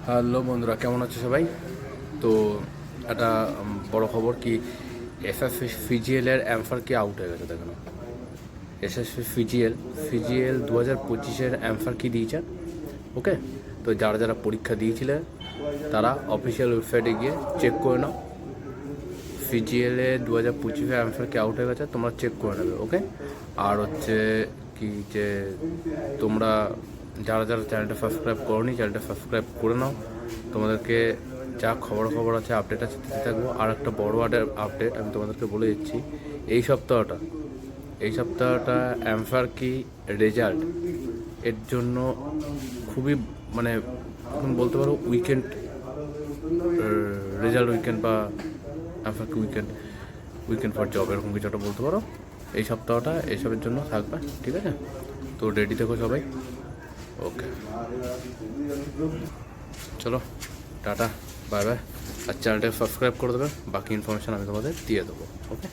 Hello বন্ধুরা, কেমন আছো সবাই? তো একটা বড় খবর কি, এসএসসি ফিজিএলের অ্যামফার কি আউট হয়ে গেছে। দেখো না, এসএসসি ফিজিএল 2025-এর অ্যামফার কি দিয়েছে। ওকে, তো যারা যারা পরীক্ষা দিয়েছিলে তারা অফিসিয়াল ওয়েবসাইটে গিয়ে চেক করে নাও। ফিজিএলে 2025-এর অ্যামফার কি আউট হয়ে গেছে, তোমরা চেক করে নেবে। ওকে, আর হচ্ছে কি যে তোমরা যারা যারা চ্যানেলটা সাবস্ক্রাইব করোনি, চ্যানেলটা সাবস্ক্রাইব করে নাও। তোমাদেরকে যা খবর আছে, আপডেট আছে দিতে থাকবো। আর একটা বড় আপডেট আমি তোমাদেরকে বলে দিচ্ছি, এই সপ্তাহটা অ্যামফার কি রেজাল্ট এর জন্য খুবই মানে এখন বলতে পারো উইকেন্ড, রেজাল্ট উইকেন্ড বা অ্যামফার কি উইকেন্ড ফর জব, এরকম কিছু একটা বলতে পারো। এই সপ্তাহটা এইসবের জন্য থাকবে, ঠিক আছে? তো রেডি থেকো সবাই। ওকে, চলো, টাটা, বাই বাই। আর চ্যানেলটা সাবস্ক্রাইব করে দেবে, বাকি ইনফরমেশান আমি তোমাদের দিয়ে দেবো। ওকে।